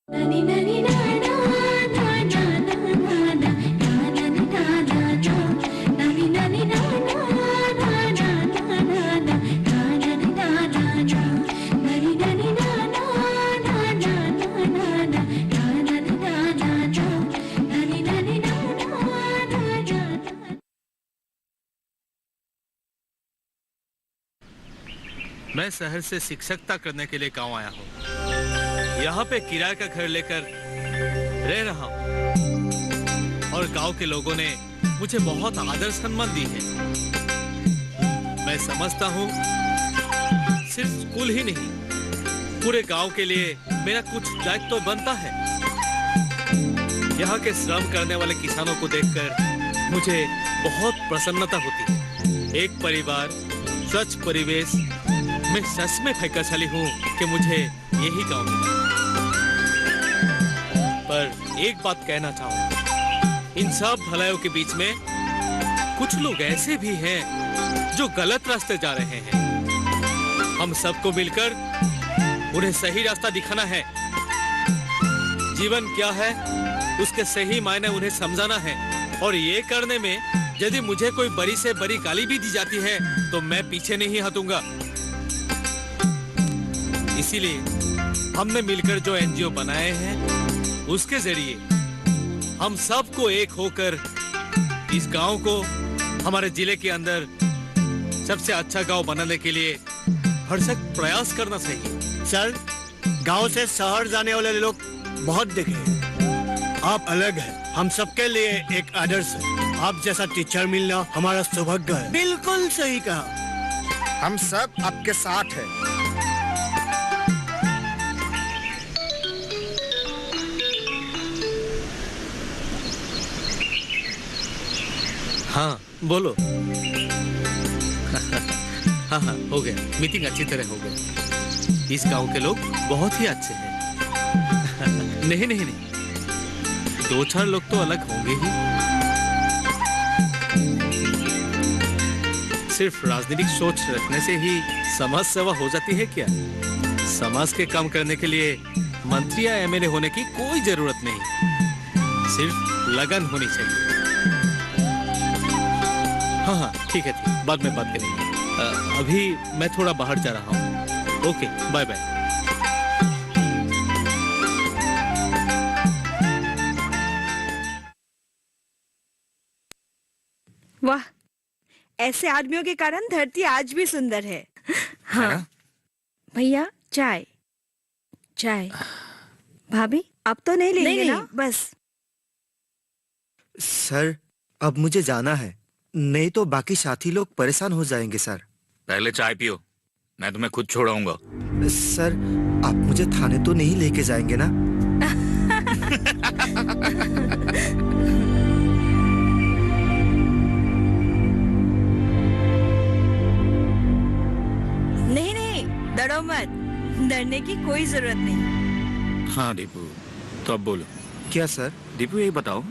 मैं शहर से शिक्षकता करने के लिए गांव आया हूँ। यहाँ पे किराए का घर लेकर रह रहा हूँ और गांव के लोगों ने मुझे बहुत आदर सम्मान दी है। मैं समझता हूँ सिर्फ स्कूल ही नहीं, पूरे गांव के लिए मेरा कुछ दायित्व तो बनता है। यहाँ के श्रम करने वाले किसानों को देखकर मुझे बहुत प्रसन्नता होती है। एक परिवार, स्वच्छ परिवेश, मैं सच में भाग्यशाली हूँ कि मुझे यही गांव मिला। पर एक बात कहना चाहूँ, इन सब भलाइयों के बीच में कुछ लोग ऐसे भी हैं जो गलत रास्ते जा रहे हैं। हम सबको मिलकर उन्हें सही रास्ता दिखाना है। जीवन क्या है उसके सही मायने उन्हें समझाना है, और ये करने में यदि मुझे कोई बड़ी से बड़ी गाली भी दी जाती है तो मैं पीछे नहीं हटूंगा। इसीलिए हमने मिलकर जो एनजीओ बनाए हैं उसके जरिए हम सबको एक होकर इस गांव को हमारे जिले के अंदर सबसे अच्छा गांव बनाने के लिए भरसक प्रयास करना चाहिए। सर, गांव से शहर जाने वाले लोग बहुत देखे हैं। आप अलग हैं, हम सबके लिए एक आदर्श है। आप जैसा टीचर मिलना हमारा सौभाग्य है। बिल्कुल सही कहा। हम सब आपके साथ हैं। हाँ बोलो। हाँ हाँ हो गया, मीटिंग अच्छी तरह हो गई। इस गांव के लोग बहुत ही अच्छे हैं। नहीं नहीं नहीं, दो चार लोग तो अलग होंगे ही। सिर्फ राजनीतिक सोच रखने से ही समाज सेवा हो जाती है क्या? समाज के काम करने के लिए मंत्री या एमएलए होने की कोई जरूरत नहीं, सिर्फ लगन होनी चाहिए। हाँ हाँ ठीक है, बाद में बात करेंगे। अभी मैं थोड़ा बाहर जा रहा हूँ। Okay bye bye. वाह, ऐसे आदमियों के कारण धरती आज भी सुंदर है। हाँ भैया, चाय चाय। भाभी अब तो नहीं लेंगे ना? बस। सर अब मुझे जाना है, नहीं तो बाकी साथी लोग परेशान हो जाएंगे सर। पहले चाय पियो, मैं तुम्हें खुद छोड़ाऊंगा। सर आप मुझे थाने तो नहीं लेके जाएंगे ना? नहीं नहीं, डरो मत, डरने की कोई जरूरत नहीं। हाँ दीपू, तो अब बोलो। क्या सर? दीपू यही बताओ,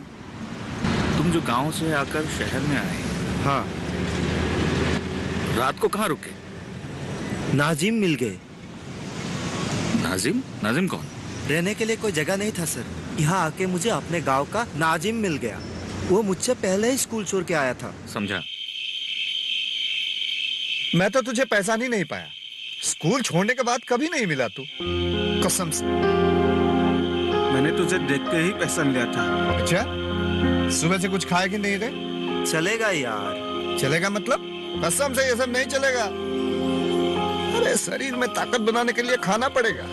तुम जो गांव से आकर शहर में आए, हाँ, रात को कहाँ रुके? नाजिम मिल गए। नाजिम? नाजिम कौन? रहने के लिए कोई जगह नहीं था सर, यहाँ आके मुझे अपने गांव का नाजिम मिल गया। वो मुझसे पहले ही स्कूल छोड़ के आया था। समझा। मैं तो तुझे पहचान ही नहीं पाया। स्कूल छोड़ने के बाद कभी नहीं मिला तू, कसम से। मैंने तुझे देख के ही पहचान लिया था। अच्छा, सुबह से कुछ खाए कि नहीं रे? चलेगा यार। चलेगा मतलब? कसम से ये सब नहीं चलेगा। अरे शरीर में ताकत बनाने के लिए खाना पड़ेगा।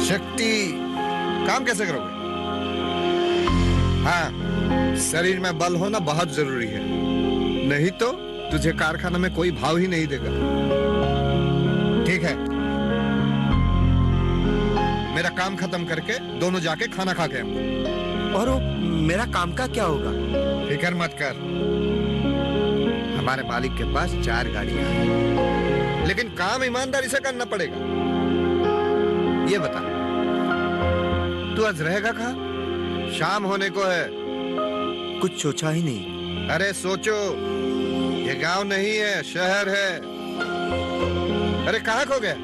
शक्ति काम कैसे करोगे? हाँ, शरीर में बल होना बहुत जरूरी है, नहीं तो तुझे कारखाना में कोई भाव ही नहीं देगा। ठीक है, मेरा काम खत्म करके दोनों जाके खाना खा के आऊंगा। और वो मेरा काम का क्या होगा? फिक्र मत कर, हमारे मालिक के पास 4 गाड़ियां हैं, लेकिन काम ईमानदारी से करना पड़ेगा। ये बता, तू आज रहेगा कहाँ? शाम होने को है। कुछ सोचा ही नहीं। अरे सोचो, ये गांव नहीं है, शहर है। अरे कहाँ खो गया?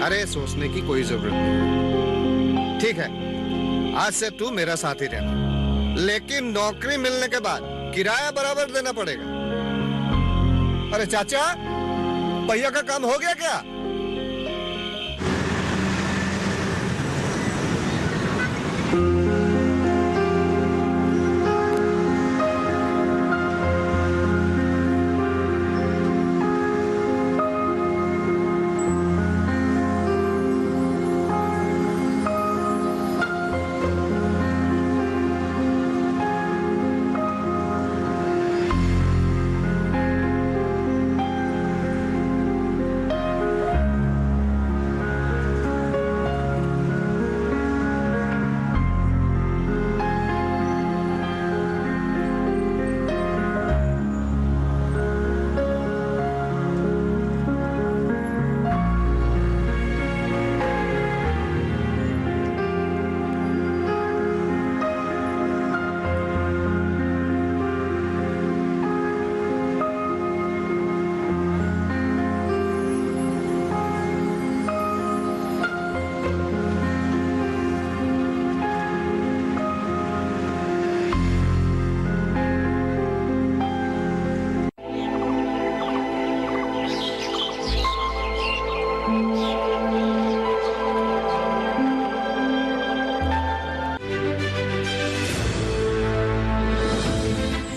अरे सोचने की कोई जरूरत नहीं। ठीक है, आज से तू मेरा साथी रहना, लेकिन नौकरी मिलने के बाद किराया बराबर देना पड़ेगा। अरे चाचा, भैया का काम हो गया क्या?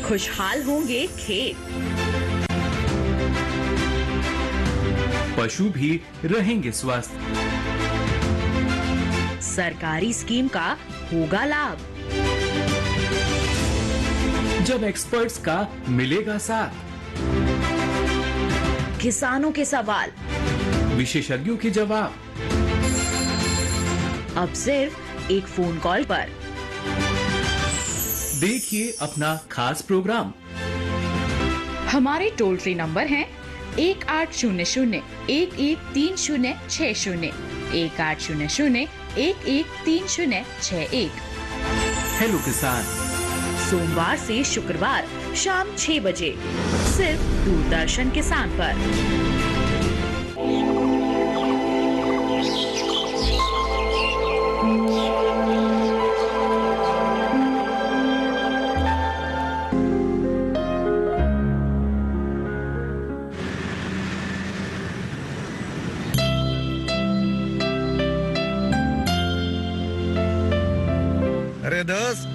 खुशहाल होंगे खेत, पशु भी रहेंगे स्वस्थ। सरकारी स्कीम का होगा लाभ, जब एक्सपर्ट्स का मिलेगा साथ, किसानों के सवाल विशेषज्ञों के जवाब, अब सिर्फ एक फोन कॉल पर। देखिए अपना खास प्रोग्राम। हमारे टोल फ्री नंबर हैं 1800-113060, 1800-113061। हेलो किसान, सोमवार से शुक्रवार शाम 6 बजे सिर्फ दूरदर्शन किसान पर। अरे दोस्त,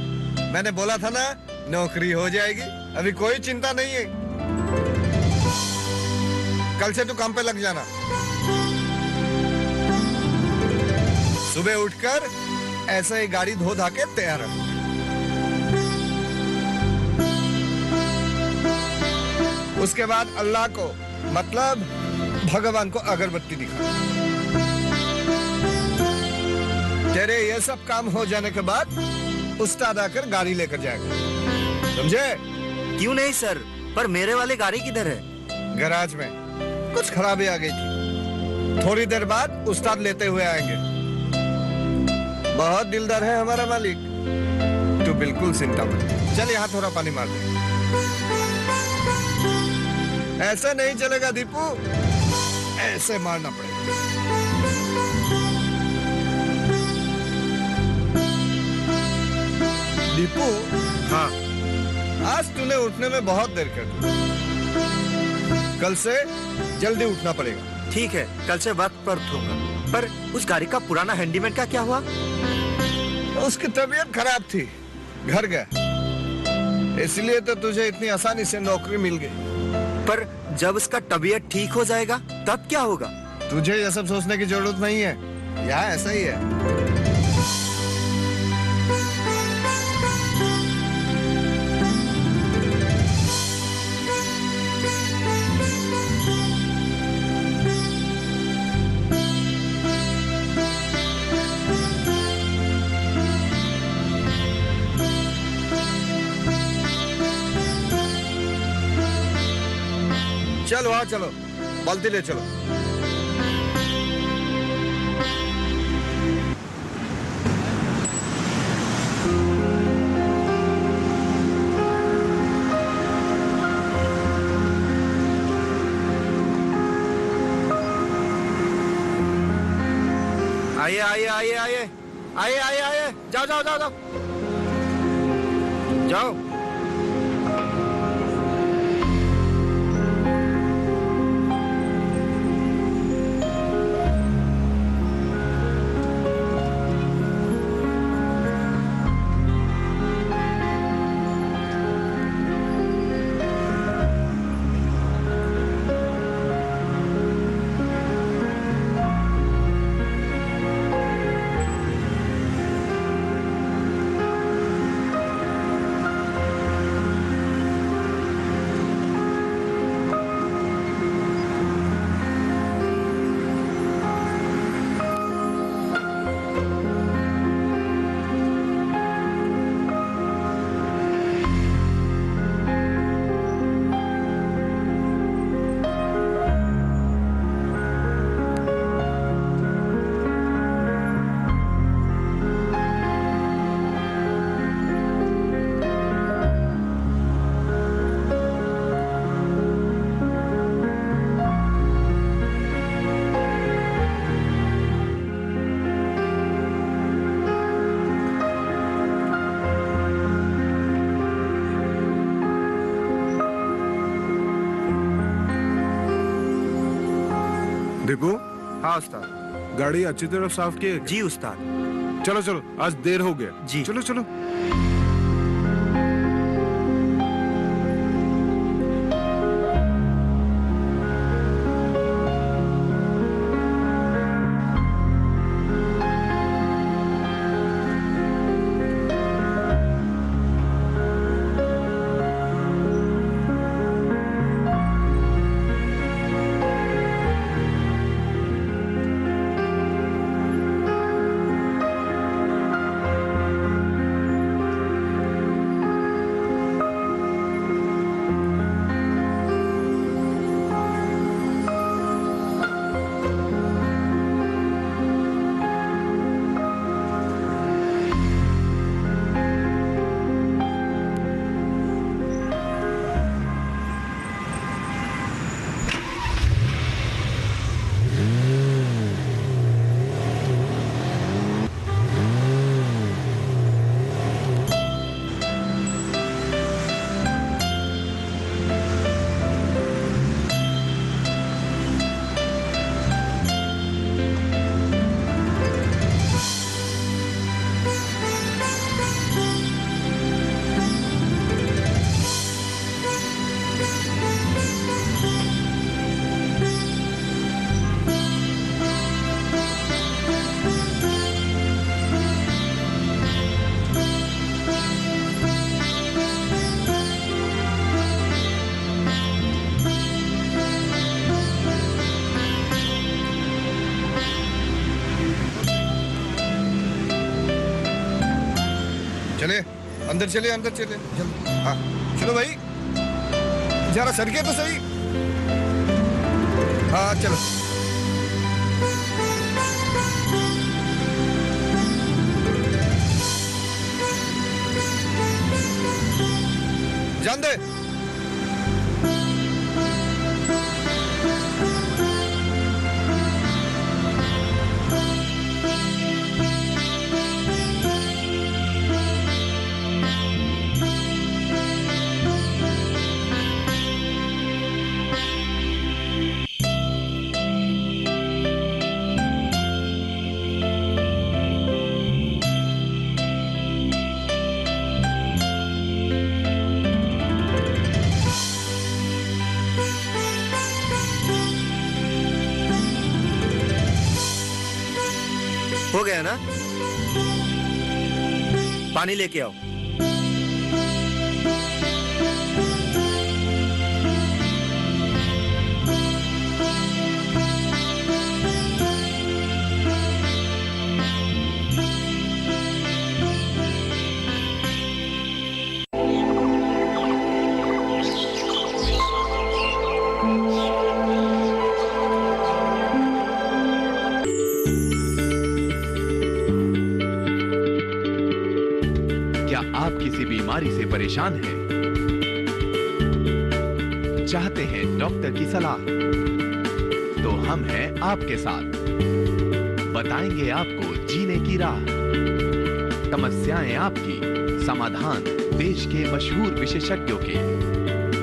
मैंने बोला था ना नौकरी हो जाएगी, अभी कोई चिंता नहीं है। कल से तू काम पे लग जाना। सुबह उठकर ऐसे ही गाड़ी धो धा के तैयार रख। उसके बाद अल्लाह को मतलब भगवान को अगरबत्ती दिखा। तेरे ये सब काम हो जाने के बाद उस्ताद आकर गाड़ी लेकर जाएगा, समझे? क्यों नहीं सर, पर मेरे वाली गाड़ी किधर है? गैराज में कुछ खराबी आ गई थी, थोड़ी देर बाद उस्ताद लेते हुए आएंगे। बहुत दिलदार है हमारा मालिक, तू बिल्कुल चिंता मत। चल यहाँ थोड़ा पानी मार दे। ऐसा नहीं चलेगा दीपू, ऐसे मारना पड़ेगा। दीपू, हाँ आज तूने उठने में बहुत देर कर दी, कल से जल्दी उठना पड़ेगा। ठीक है, कल से वक्त पर उठूंगा। पर उस गाड़ी का पुराना हैंडीमैन का क्या हुआ? उसकी तबीयत खराब थी, घर गया, इसलिए तो तुझे इतनी आसानी से नौकरी मिल गई। पर जब उसका तबीयत ठीक हो जाएगा तब क्या होगा? तुझे यह सब सोचने की जरूरत नहीं है, यहाँ ऐसा ही है। चलो वहाँ चलो, बाल्टी ले चलो। आइए आइए आइए आइए आइए आइए आइए, जाओ जाओ जाओ जाओ जाओ। देखो, हाँ उस्ताद। गाड़ी अच्छी तरह साफ की है? जी उस्ताद। चलो चलो, आज देर हो गया। जी चलो चलो। चले अंदर, चले अंदर, चले जल्दी। हाँ चलो भाई, जरा सरके तो सही। हाँ चलो। जान दे। हो गया ना? पानी लेके आओ। आप किसी बीमारी से परेशान हैं? चाहते हैं डॉक्टर की सलाह? तो हम हैं आपके साथ। बताएंगे आपको जीने की राह, समस्याएं आपकी, समाधान देश के मशहूर विशेषज्ञों के।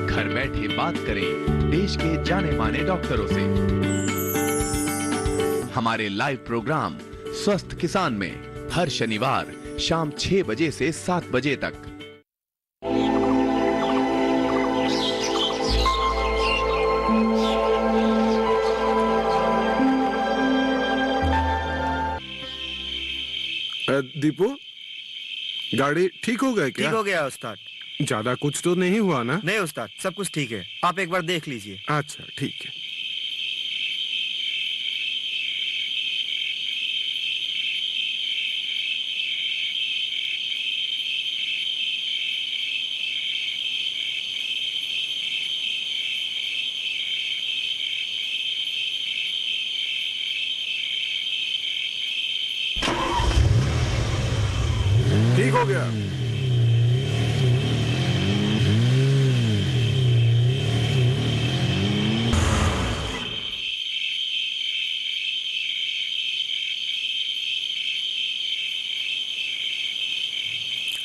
घर बैठे बात करें देश के जाने माने डॉक्टरों से। हमारे लाइव प्रोग्राम स्वस्थ किसान में हर शनिवार शाम 6 बजे से 7 बजे तक। दीपू, गाड़ी ठीक हो गया क्या? ठीक हो गया उस्ताद। ज्यादा कुछ तो नहीं हुआ ना? नहीं उस्ताद, सब कुछ ठीक है। आप एक बार देख लीजिए। अच्छा ठीक है। ठीक हो गया।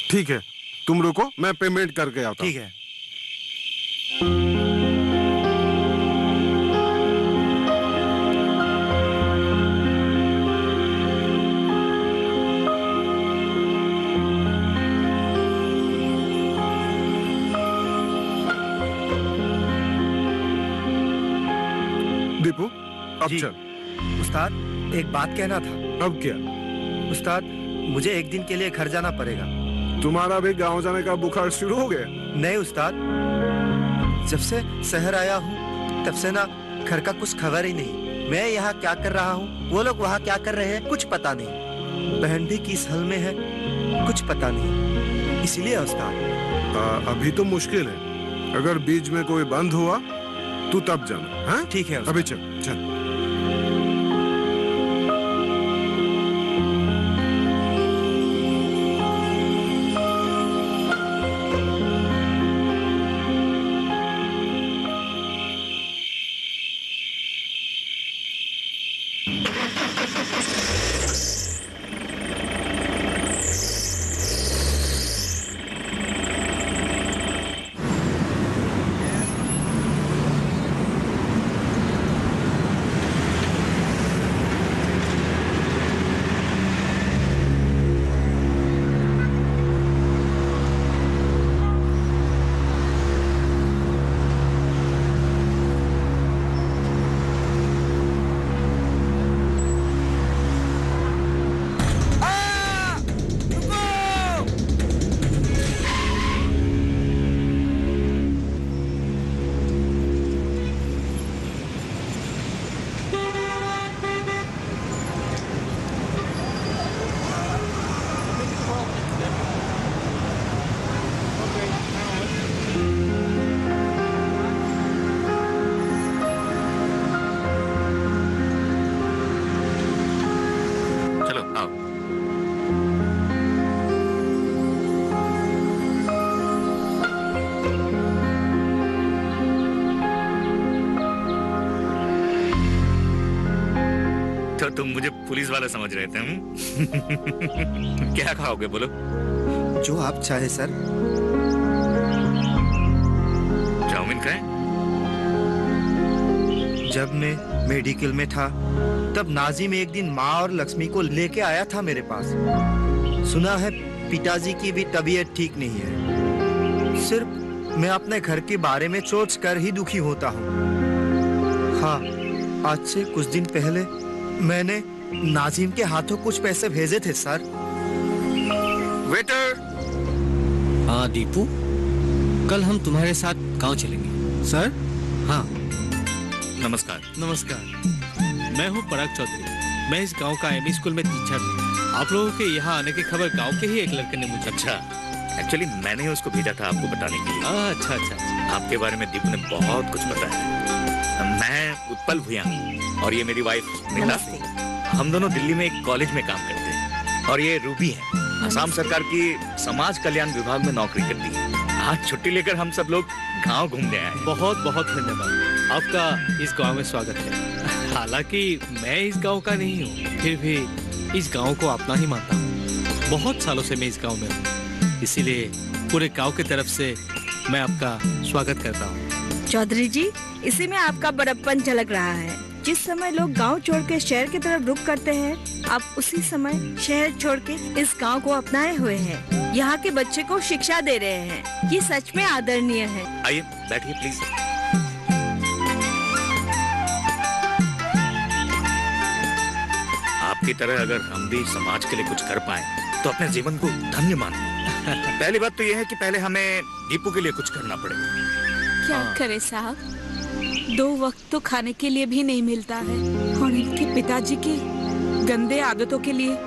ठीक है, तुम रुको, मैं पेमेंट करके आता हूँ। ठीक है। दीपू, अब जी। चल। उस्ताद, एक बात कहना था। अब क्या? उस्ताद, मुझे एक दिन के लिए घर जाना पड़ेगा। तुम्हारा भी गांव जाने का बुखार शुरू हो गया? नहीं उस्ताद, जब से शहर आया हूँ तब से ना घर का कुछ खबर ही नहीं। मैं यहाँ क्या कर रहा हूँ, वो लोग वहाँ क्या कर रहे हैं, कुछ पता नहीं। बहन भी किस हल में है, कुछ पता नहीं। इसलिए उस्ताद। अभी तो मुश्किल है। अगर बीच में कोई बंद हुआ तू तब जाना। हाँ ठीक है। अभी चल चल। तो तुम मुझे पुलिस वाला समझ रहे थे? क्या खाओगे बोलो? जो आप चाहे सर। चाउमीन खाएं? जब मैं मेडिकल में था तब नाजिम एक दिन माँ और लक्ष्मी को लेके आया था मेरे पास। सुना है पिताजी की भी तबीयत ठीक नहीं है। सिर्फ मैं अपने घर के बारे में सोच कर ही दुखी होता हूँ। हाँ, आज से कुछ दिन पहले मैंने नाजिम के हाथों कुछ पैसे भेजे थे सर। वेटर। हाँ दीपू, कल हम तुम्हारे साथ गांव चलेंगे। सर? हाँ। नमस्कार। नमस्कार, मैं हूँ पराग चौधरी। मैं इस गांव का एमई स्कूल में टीचर हूँ। आप लोगों के यहाँ आने की खबर गांव के ही एक लड़के ने मुझे। अच्छा, एक्चुअली मैंने ही उसको भेजा था आपको बताने के लिए। अच्छा अच्छा। आपके बारे में दीपू ने बहुत कुछ बताया है। मैं उत्पल भूया हूँ और ये मेरी वाइफ नीला। हम दोनों दिल्ली में एक कॉलेज में काम करते हैं। और ये रूबी है, असम सरकार की समाज कल्याण विभाग में नौकरी करती है। आज छुट्टी लेकर हम सब लोग गांव घूमने आए हैं। बहुत बहुत धन्यवाद, आपका इस गांव में स्वागत है। हालांकि मैं इस गांव का नहीं हूँ, फिर भी इस गांव को अपना ही मानता हूँ। बहुत सालों से मैं इस गांव में हूँ, इसीलिए पूरे गांव की तरफ से मैं आपका स्वागत करता हूँ। चौधरी जी, इसी में आपका बड़प्पन झलक रहा है। जिस समय लोग गांव छोड़ के शहर की तरफ रुख करते हैं, आप उसी समय शहर छोड़ के इस गांव को अपनाए हुए हैं। यहाँ के बच्चे को शिक्षा दे रहे हैं। ये सच में आदरणीय है। आइए बैठिए प्लीज। आपकी तरह अगर हम भी समाज के लिए कुछ कर पाए तो अपने जीवन को धन्य माने। पहली बात तो यह है कि पहले हमें दीपू के लिए कुछ करना पड़ेगा। क्या करे साहब, 2 वक्त तो खाने के लिए भी नहीं मिलता है और इनके पिताजी की गंदे आदतों के लिए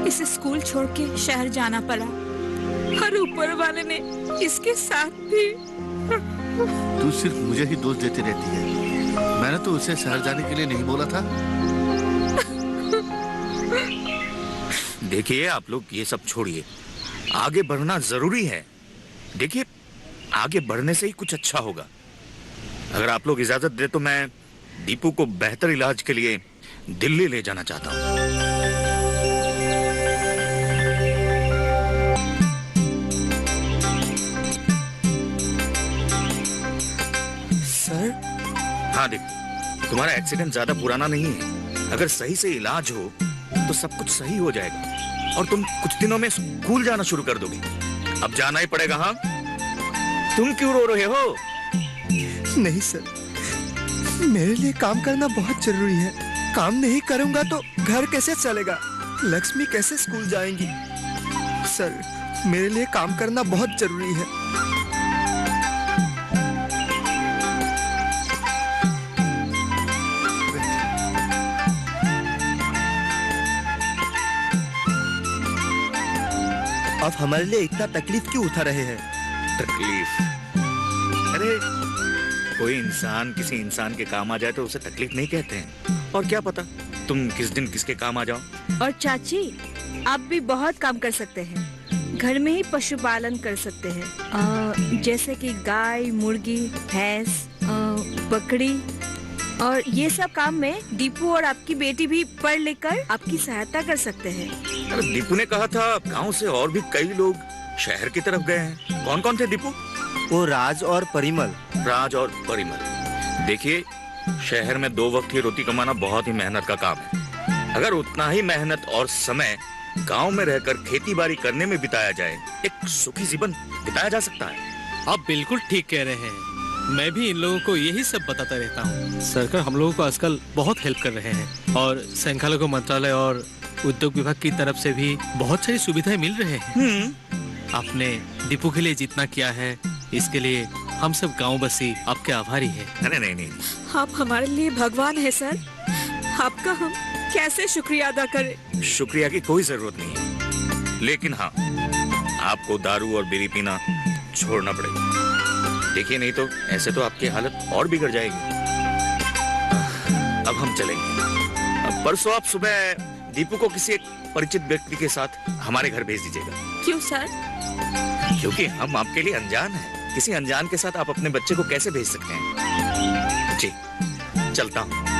इसे स्कूल छोड़ के शहर जाना पड़ा और ऊपर वाले ने इसके साथ भी। तू सिर्फ मुझे ही दोष देती रहती है। मैंने तो उसे शहर जाने के लिए नहीं बोला था। देखिए आप लोग ये सब छोड़िए, आगे बढ़ना जरूरी है। देखिए आगे बढ़ने से ही कुछ अच्छा होगा। अगर आप लोग इजाजत दे तो मैं दीपू को बेहतर इलाज के लिए दिल्ली ले जाना चाहता हूँ। सर? हाँ देख, तुम्हारा एक्सीडेंट ज्यादा पुराना नहीं है। अगर सही से इलाज हो तो सब कुछ सही हो जाएगा और तुम कुछ दिनों में स्कूल जाना शुरू कर दोगे। अब जाना ही पड़ेगा। हाँ, तुम क्यों रो रहे हो? नहीं सर, मेरे लिए काम करना बहुत जरूरी है। काम नहीं करूंगा तो घर कैसे चलेगा, लक्ष्मी कैसे स्कूल जाएंगी। सर, मेरे लिए काम करना बहुत जरूरी है। आप हमारे लिए इतना तकलीफ क्यों उठा रहे हैं? तकलीफ? अरे कोई इंसान किसी इंसान के काम आ जाए तो उसे तकलीफ नहीं कहते हैं। और क्या पता तुम किस दिन किसके काम आ जाओ। और चाची, आप भी बहुत काम कर सकते हैं। घर में ही पशुपालन कर सकते हैं, जैसे कि गाय, मुर्गी, भैंस, बकरी। और ये सब काम में दीपू और आपकी बेटी भी पढ़ लिख कर आपकी सहायता कर सकते हैं। अरे दीपू ने कहा था गांव से और भी कई लोग शहर की तरफ गए हैं। कौन कौन थे दीपू? वो राज और परिमल। राज और परिमल। देखिए शहर में 2 वक्त की रोटी कमाना बहुत ही मेहनत का काम है। अगर उतना ही मेहनत और समय गांव में रहकर खेती बाड़ी करने में बिताया जाए, एक सुखी जीवन बिताया जा सकता है। आप बिल्कुल ठीक कह रहे हैं। मैं भी इन लोगों को यही सब बताता रहता हूँ। सरकार हम लोगों को आजकल बहुत हेल्प कर रहे हैं और संख्यालघु मंत्रालय और उद्योग विभाग की तरफ से भी बहुत सारी सुविधाएं मिल रहे हैं। आपने दीपू के लिए जितना किया है, इसके लिए हम सब गांववासी आपके आभारी हैं। अरे नहीं, आप हमारे लिए भगवान है सर। आपका हम कैसे शुक्रिया अदा करें? शुक्रिया की कोई जरूरत नहीं है, लेकिन हाँ आपको दारू और बीड़ी पीना छोड़ना पड़ेगा। देखिए नहीं तो ऐसे तो आपकी हालत और बिगड़ जाएगी। अब हम चलेंगे। परसों आप सुबह दीपू को किसी एक परिचित व्यक्ति के साथ हमारे घर भेज दीजिएगा। क्यों सर? क्योंकि हम आपके लिए अनजान हैं। किसी अनजान के साथ आप अपने बच्चे को कैसे भेज सकते हैं? जी, चलता हूँ।